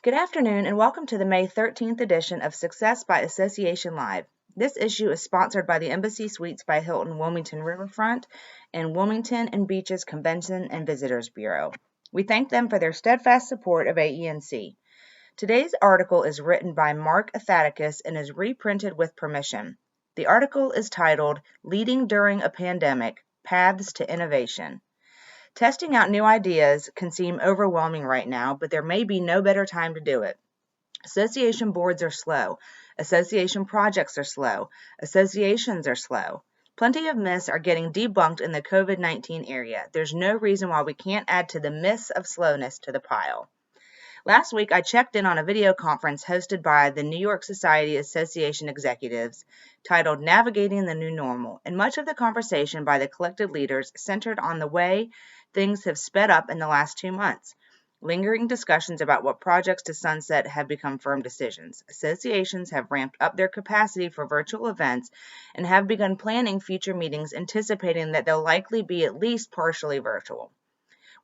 Good afternoon and welcome to the May 13th edition of Success by Association Live. This issue is sponsored by the Embassy Suites by Hilton Wilmington Riverfront and Wilmington and Beaches Convention and Visitors Bureau. We thank them for their steadfast support of AENC. Today's article is written by Mark Athaticus and is reprinted with permission. The article is titled Leading During a Pandemic: Paths to Innovation. Testing out new ideas can seem overwhelming right now, but there may be no better time to do it. Association boards are slow. Association projects are slow. Associations are slow. Plenty of myths are getting debunked in the COVID-19 area. There's no reason why we can't add to the myths of slowness to the pile. Last week, I checked in on a video conference hosted by the New York Society Association executives titled Navigating the New Normal, and much of the conversation by the collected leaders centered on the way things have sped up in the last 2 months. Lingering discussions about what projects to sunset have become firm decisions. Associations have ramped up their capacity for virtual events and have begun planning future meetings, anticipating that they'll likely be at least partially virtual,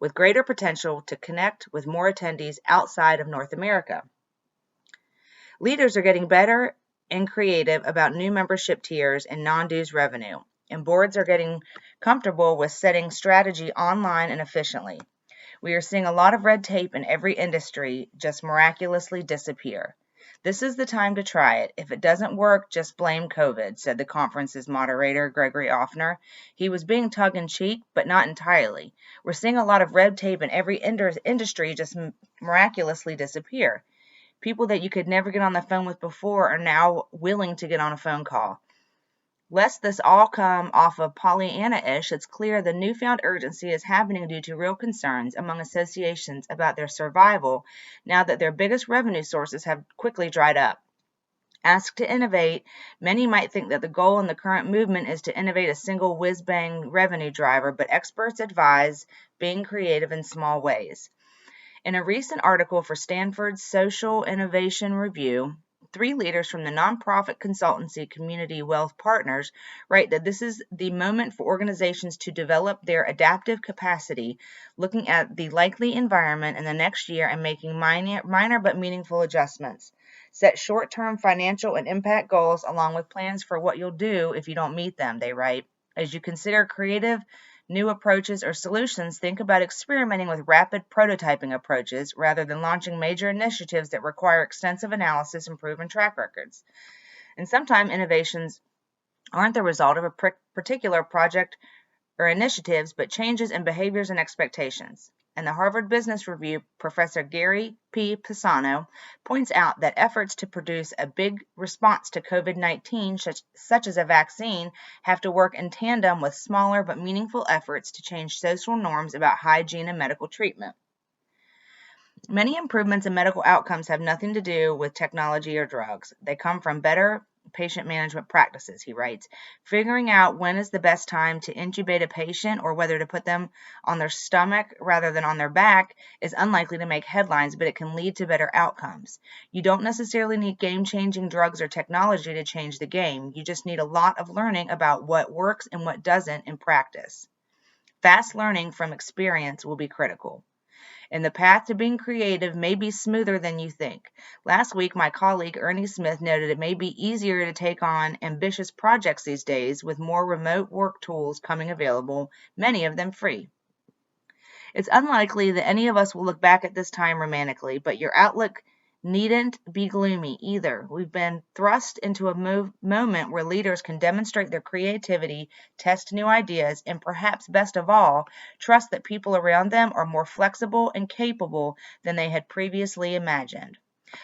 with greater potential to connect with more attendees outside of North America. Leaders are getting better and creative about new membership tiers and non-dues revenue, and boards are getting comfortable with setting strategy online and efficiently. We are seeing a lot of red tape in every industry just miraculously disappear. This is the time to try it. If it doesn't work, just blame COVID, said the conference's moderator, Gregory Offner. He was being tongue-in-cheek, but not entirely. We're seeing a lot of red tape in every industry just miraculously disappear. People that you could never get on the phone with before are now willing to get on a phone call. Lest this all come off of Pollyanna-ish, it's clear the newfound urgency is happening due to real concerns among associations about their survival now that their biggest revenue sources have quickly dried up. Asked to innovate, many might think that the goal in the current movement is to innovate a single whiz-bang revenue driver, but experts advise being creative in small ways. In a recent article for Stanford's Social Innovation Review, 3 leaders from the nonprofit consultancy Community Wealth Partners write that this is the moment for organizations to develop their adaptive capacity, looking at the likely environment in the next year and making minor but meaningful adjustments. Set short-term financial and impact goals along with plans for what you'll do if you don't meet them, they write. As you consider creative new approaches or solutions, think about experimenting with rapid prototyping approaches rather than launching major initiatives that require extensive analysis and proven track records. And sometimes innovations aren't the result of a particular project or initiatives, but changes in behaviors and expectations. And the Harvard Business Review, Professor Gary P. Pisano points out that efforts to produce a big response to COVID-19, such as a vaccine, have to work in tandem with smaller but meaningful efforts to change social norms about hygiene and medical treatment. Many improvements in medical outcomes have nothing to do with technology or drugs. They come from better patient management practices, he writes. Figuring out when is the best time to intubate a patient or whether to put them on their stomach rather than on their back is unlikely to make headlines, but it can lead to better outcomes. You don't necessarily need game-changing drugs or technology to change the game. You just need a lot of learning about what works and what doesn't in practice. Fast learning from experience will be critical. And the path to being creative may be smoother than you think. Last week, my colleague Ernie Smith noted it may be easier to take on ambitious projects these days with more remote work tools coming available, many of them free. It's unlikely that any of us will look back at this time romantically, but your outlook needn't be gloomy either. We've been thrust into a moment where leaders can demonstrate their creativity, test new ideas, and perhaps best of all, trust that people around them are more flexible and capable than they had previously imagined.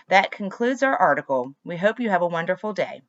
That concludes our article. We hope you have a wonderful day.